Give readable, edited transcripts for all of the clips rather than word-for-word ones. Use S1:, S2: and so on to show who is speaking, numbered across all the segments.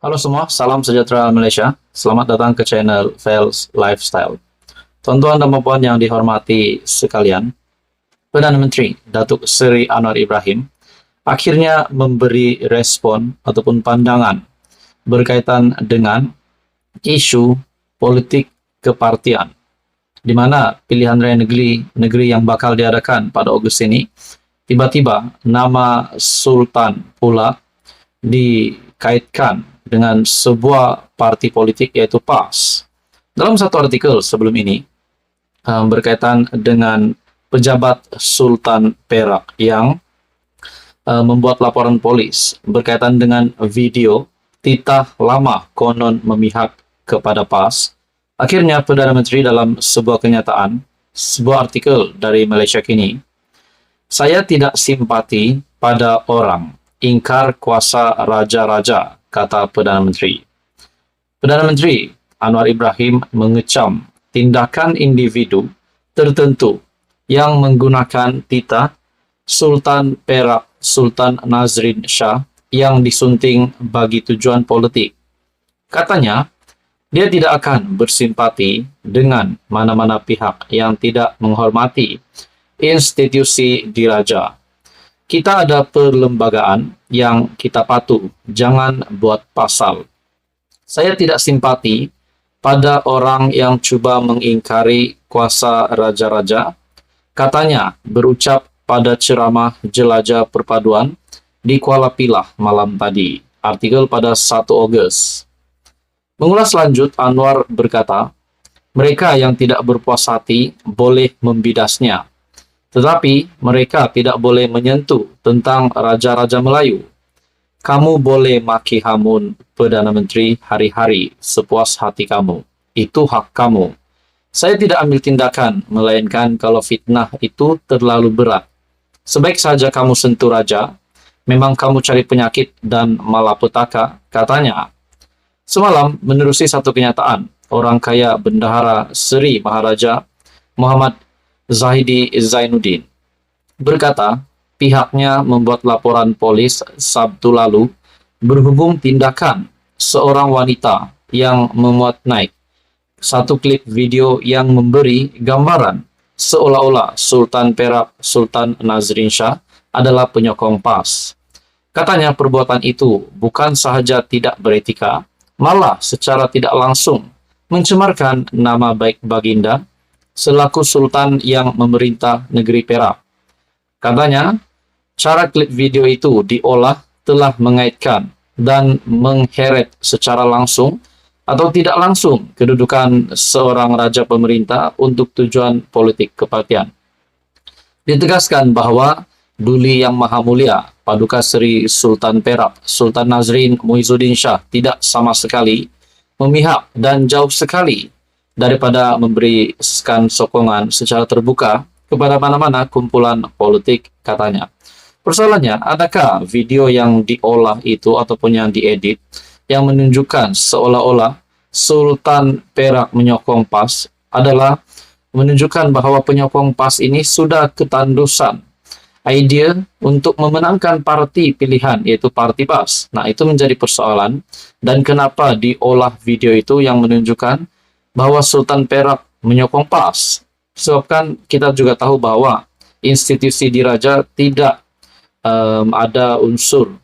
S1: Halo semua, salam sejahtera Malaysia. Selamat datang ke channel Fels Lifestyle. Tuan-tuan dan puan yang dihormati sekalian, Perdana Menteri Datuk Seri Anwar Ibrahim akhirnya memberi respon ataupun pandangan berkaitan dengan isu politik kepartian, di mana pilihan raya negeri yang bakal diadakan pada Ogos ini, tiba-tiba nama Sultan pula dikaitkan dengan sebuah parti politik yaitu PAS. Dalam satu artikel sebelum ini berkaitan dengan pejabat Sultan Perak yang membuat laporan polis berkaitan dengan video titah lama konon memihak kepada PAS. Akhirnya Perdana Menteri dalam sebuah kenyataan, sebuah artikel dari Malaysia Kini, saya tidak simpati pada orang ingkar kuasa raja-raja, kata Perdana Menteri. Perdana Menteri Anwar Ibrahim mengecam tindakan individu tertentu yang menggunakan titah Sultan Perak Sultan Nazrin Shah yang disunting bagi tujuan politik. Katanya, dia tidak akan bersimpati dengan mana-mana pihak yang tidak menghormati institusi diraja. Kita ada perlembagaan yang kita patuh, jangan buat pasal. Saya tidak simpati pada orang yang cuba mengingkari kuasa raja-raja, katanya berucap pada ceramah jelajah perpaduan di Kuala Pilah malam tadi. Artikel pada 1 Ogos. Mengulas lanjut, Anwar berkata, mereka yang tidak berpuas hati boleh membidasnya, tetapi mereka tidak boleh menyentuh tentang raja-raja Melayu. Kamu boleh maki hamun Perdana Menteri hari-hari sepuas hati kamu. Itu hak kamu. Saya tidak ambil tindakan, melainkan kalau fitnah itu terlalu berat. Sebaik saja kamu sentuh raja, memang kamu cari penyakit dan malapetaka, katanya. Semalam, menerusi satu kenyataan, orang kaya Bendahara Seri Maharaja Muhammad Zahidi Zainuddin berkata, pihaknya membuat laporan polis Sabtu lalu berhubung tindakan seorang wanita yang memuat naik satu klip video yang memberi gambaran seolah-olah Sultan Perak Sultan Nazrin Shah adalah penyokong PAS. Katanya perbuatan itu bukan sahaja tidak beretika, malah secara tidak langsung mencemarkan nama baik Baginda selaku Sultan yang memerintah negeri Perak. Katanya, cara klip video itu diolah telah mengaitkan dan mengheret secara langsung atau tidak langsung kedudukan seorang raja pemerintah untuk tujuan politik kepartian. Ditegaskan bahwa Duli Yang Maha Mulia Paduka Seri Sultan Perak Sultan Nazrin Muhyiddin Shah tidak sama sekali memihak dan jauh sekali daripada memberikan sokongan secara terbuka kepada mana-mana kumpulan politik, katanya. Persoalannya, adakah video yang diolah itu ataupun yang diedit yang menunjukkan seolah-olah Sultan Perak menyokong PAS adalah menunjukkan bahwa penyokong PAS ini sudah ketandusan idea untuk memenangkan parti pilihan, yaitu parti PAS. Nah, itu menjadi persoalan, dan kenapa diolah video itu yang menunjukkan bahwa Sultan Perak menyokong PAS. Sebabkan kita juga tahu bahwa institusi diraja tidak ada unsur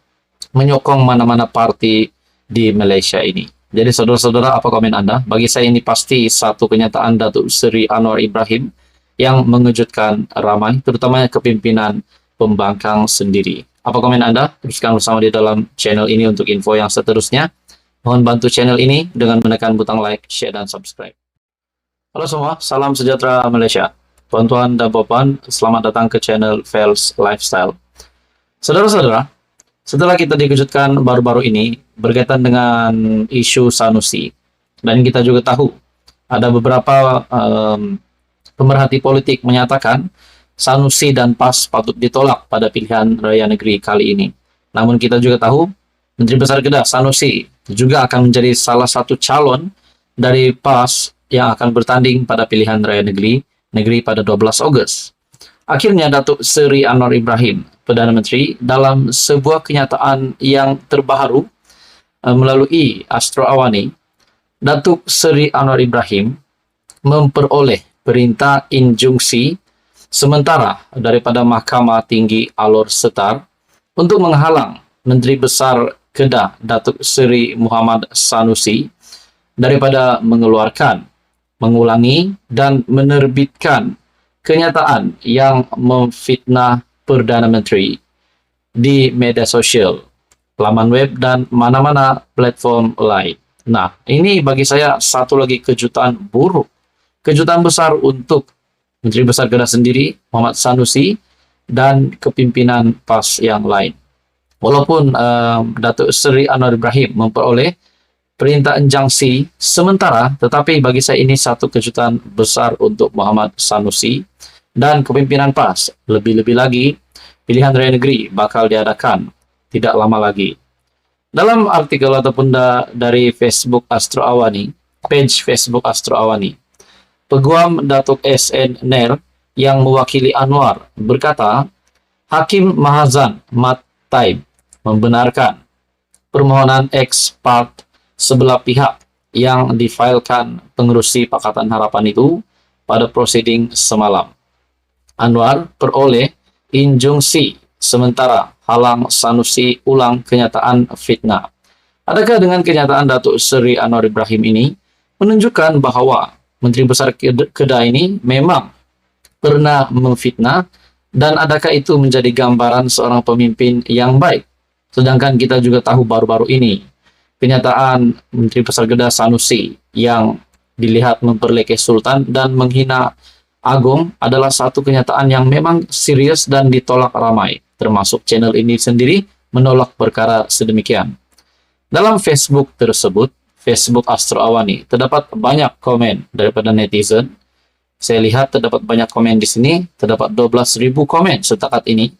S1: menyokong mana-mana parti di Malaysia ini. Jadi saudara-saudara, apa komen Anda? Bagi saya ini pasti satu kenyataan Datuk Seri Anwar Ibrahim yang mengejutkan ramai, terutamanya kepimpinan pembangkang sendiri. Apa komen Anda? Teruskan bersama di dalam channel ini untuk info yang seterusnya. Mohon bantu channel ini dengan menekan butang like, share, dan subscribe. Halo semua, salam sejahtera Malaysia. Tuan-tuan dan puan, selamat datang ke channel Fels Lifestyle. Saudara-saudara, setelah kita dikejutkan baru-baru ini berkaitan dengan isu Sanusi, dan kita juga tahu ada beberapa pemerhati politik menyatakan Sanusi dan PAS patut ditolak pada pilihan raya negeri kali ini. Namun kita juga tahu Menteri Besar Kedah Sanusi juga akan menjadi salah satu calon dari PAS yang akan bertanding pada pilihan raya negeri pada 12 Ogos. Akhirnya Datuk Seri Anwar Ibrahim, Perdana Menteri, dalam sebuah kenyataan yang terbaru melalui Astro Awani, Datuk Seri Anwar Ibrahim memperoleh perintah injunksi sementara daripada Mahkamah Tinggi Alor Setar untuk menghalang Menteri Besar Kedah Datuk Seri Muhammad Sanusi daripada mengeluarkan, mengulangi dan menerbitkan kenyataan yang memfitnah Perdana Menteri di media sosial, laman web dan mana-mana platform lain. Nah, ini bagi saya satu lagi kejutan buruk. Kejutan besar untuk Menteri Besar Kedah sendiri, Muhammad Sanusi, dan kepimpinan PAS yang lain. Walaupun Datuk Seri Anwar Ibrahim memperoleh perintah injunksi sementara, tetapi bagi saya ini satu kejutan besar untuk Muhammad Sanusi dan kepimpinan PAS. Lebih-lebih lagi, pilihan raya negeri bakal diadakan tidak lama lagi. Dalam artikel ataupun dari Facebook Astro Awani, page Facebook Astro Awani, Peguam Datuk SN Ner yang mewakili Anwar berkata, Hakim Mahazan Mat Taib membenarkan permohonan ex parte sebelah pihak yang difailkan pengerusi Pakatan Harapan itu pada prosiding semalam. Anwar peroleh injunksi sementara halang Sanusi ulang kenyataan fitnah. Adakah dengan kenyataan Datuk Seri Anwar Ibrahim ini menunjukkan bahawa Menteri Besar Kedah ini memang pernah memfitnah, dan adakah itu menjadi gambaran seorang pemimpin yang baik? Sedangkan kita juga tahu baru-baru ini kenyataan Menteri Besar Kedah Sanusi yang dilihat memperlekeh Sultan dan menghina Agong adalah satu kenyataan yang memang serius dan ditolak ramai, termasuk channel ini sendiri menolak perkara sedemikian. Dalam Facebook tersebut, Facebook Astro Awani, terdapat banyak komen daripada netizen. Saya lihat terdapat banyak komen di sini, terdapat 12.000 komen setakat ini,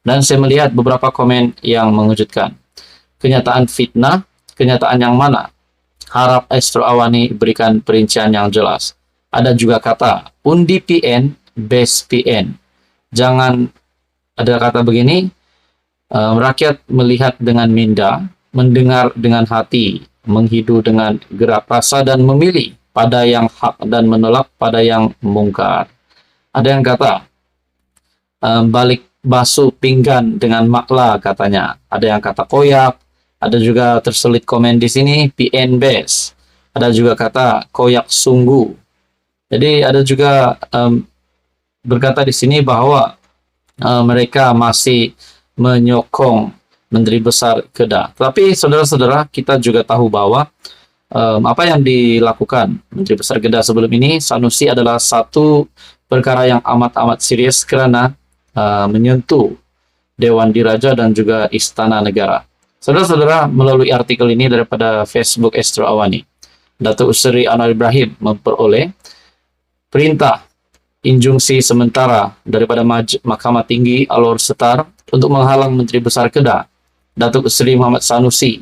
S1: dan saya melihat beberapa komen yang mengejutkan. Kenyataan fitnah, kenyataan yang mana? Harap Astro Awani berikan perincian yang jelas. Ada juga kata undi PN, base PN. Jangan, ada kata begini, rakyat melihat dengan minda, mendengar dengan hati, menghidu dengan gerak rasa dan memilih pada yang hak dan menolak pada yang mungkar. Ada yang kata balik basuh pinggan dengan makla katanya. Ada yang kata koyak. Ada juga terselit komen di sini PN base. Ada juga kata koyak sungguh. Jadi ada juga berkata di sini bahwa mereka masih menyokong Menteri Besar Kedah. Tapi saudara-saudara, kita juga tahu bahwa apa yang dilakukan Menteri Besar Kedah sebelum ini, Sanusi, adalah satu perkara yang amat-amat serius kerana menyentuh Dewan Diraja dan juga Istana Negara. Saudara-saudara, melalui artikel ini daripada Facebook Astro Awani, Datuk Seri Anwar Ibrahim memperoleh perintah injunksi sementara daripada Mahkamah Tinggi Alor Setar untuk menghalang Menteri Besar Kedah Datuk Seri Muhammad Sanusi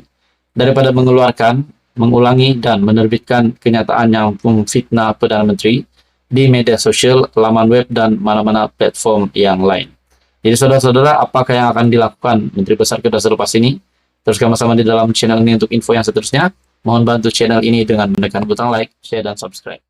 S1: daripada mengeluarkan, mengulangi dan menerbitkan kenyataan yang memfitnah Perdana Menteri di media sosial, laman web dan mana-mana platform yang lain. Jadi saudara-saudara, apakah yang akan dilakukan Menteri Besar Kedah selepas ini? Teruskan bersama di dalam channel ini untuk info yang seterusnya. Mohon bantu channel ini dengan menekan butang like, share dan subscribe.